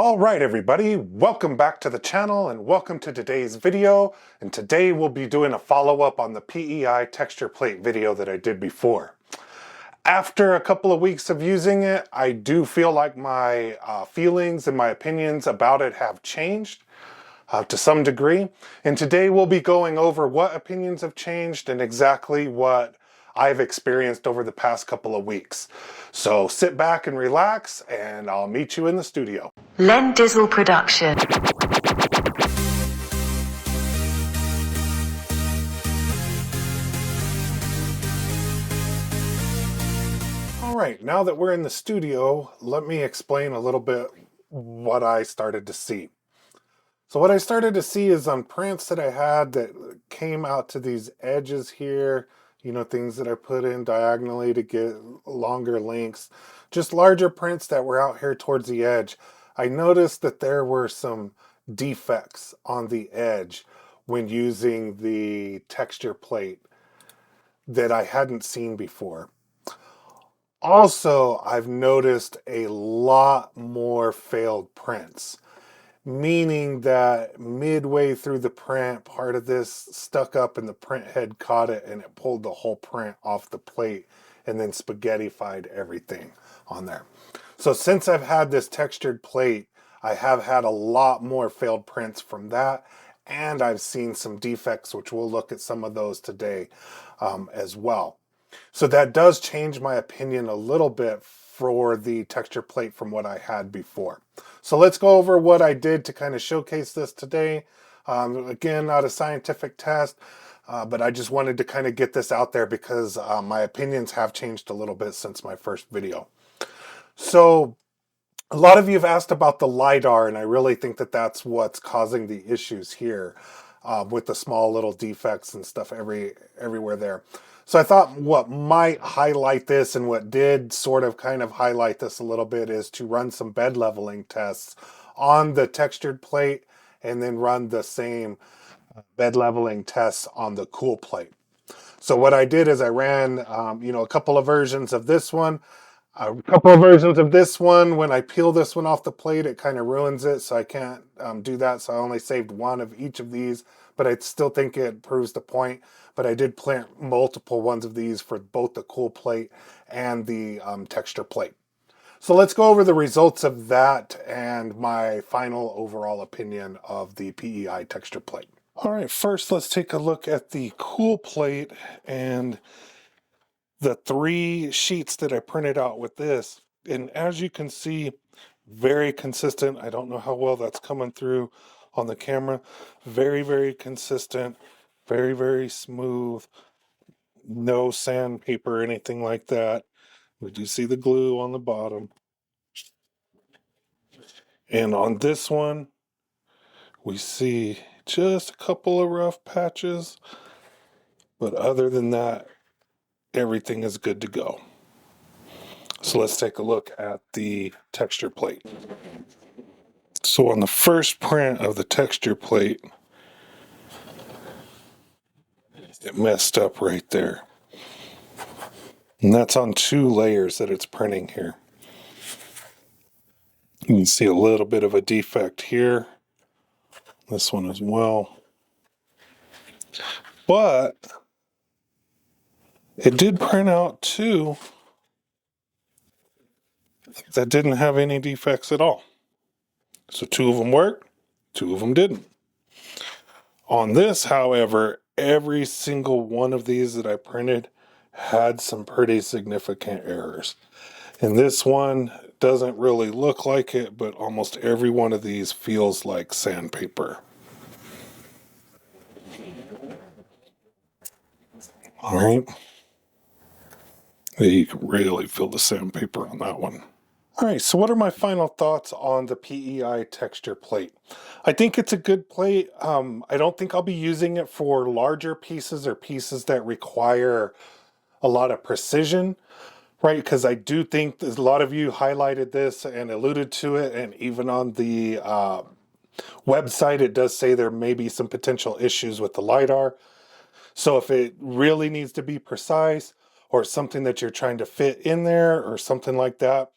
All right, everybody, welcome back to the channel and welcome to today's video. And today we'll be doing a follow-up on the PEI texture plate video that I did before. After a couple of weeks of using it, I do feel like my feelings and my opinions about it have changed to some degree. And today we'll be going over what opinions have changed and exactly what I've experienced over the past couple of weeks. So sit back and relax, and I'll meet you in the studio. Len Dizzle Production. All right, now that we're in the studio, let me explain a little bit what I started to see. So what I started to see is on prints that I had that came out to these edges here, things that I put in diagonally to get longer lengths, just larger prints that were out here towards the edge. I noticed that there were some defects on the edge when using the texture plate that I hadn't seen before. Also, I've noticed a lot more failed prints, meaning that midway through the print, part of this stuck up and the print head caught it and it pulled the whole print off the plate and then spaghettified everything on there. So since I've had this textured plate, I have had a lot more failed prints from that, and I've seen some defects, which we'll look at some of those today as well. So that does change my opinion a little bit for the texture plate from what I had before. So let's go over what I did to kind of showcase this today. Again, not a scientific test, but I just wanted to kind of get this out there because my opinions have changed a little bit since my first video. So a lot of you have asked about the LiDAR, and I really think that that's what's causing the issues here with the small little defects and stuff everywhere there. So I thought what might highlight this, and what did sort of kind of highlight this a little bit, is to run some bed leveling tests on the textured plate and then run the same bed leveling tests on the cool plate. So what I did is I ran a couple of versions of this one. When I peel this one off the plate, it kind of ruins it, so I can't do that. So I only saved one of each of these, but I still think it proves the point. But I did plant multiple ones of these for both the cool plate and the texture plate. So let's go over the results of that and my final overall opinion of the PEI texture plate. All right, first let's take a look at the cool plate and the 3 sheets that I printed out with this. And as you can see, very consistent. I don't know how well that's coming through on the camera. Very, very consistent. Very, very smooth. No sandpaper or anything like that. We do see the glue on the bottom. And on this one, we see just a couple of rough patches. But other than that, everything is good to go. So let's take a look at the texture plate. So on the first print of the texture plate, it messed up right there. And that's on 2 layers that it's printing here. You can see a little bit of a defect here. This one as well. But it did print out 2 that didn't have any defects at all. So 2 of them worked, 2 of them didn't. On this, however, every single one of these that I printed had some pretty significant errors. And this one doesn't really look like it, but almost every one of these feels like sandpaper. All right. You can really feel the sandpaper on that one. All right, so what are my final thoughts on the PEI texture plate? I think it's a good plate. I don't think I'll be using it for larger pieces or pieces that require a lot of precision, right? Because I do think there's a lot of you highlighted this and alluded to it, and even on the website, it does say there may be some potential issues with the LiDAR. So if it really needs to be precise, or something that you're trying to fit in there or something like that,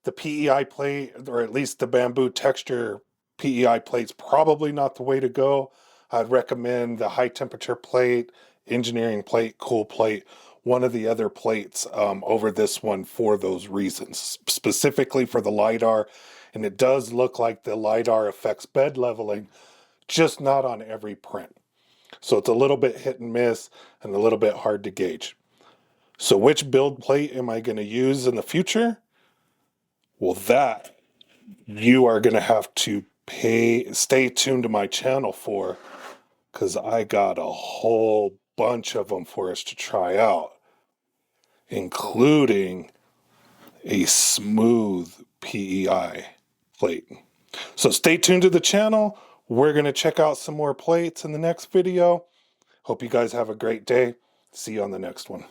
The PEI plate, or at least the Bambu texture PEI plate's probably not the way to go. I'd recommend the high temperature plate, engineering plate, cool plate, one of the other plates over this one for those reasons, specifically for the LiDAR. And it does look like the LiDAR affects bed leveling, just not on every print. So it's a little bit hit and miss and a little bit hard to gauge. So which build plate am I going to use in the future? Well, that you are going to have to stay tuned to my channel for, because I got a whole bunch of them for us to try out, including a smooth PEI plate. So stay tuned to the channel. We're going to check out some more plates in the next video. Hope you guys have a great day. See you on the next one.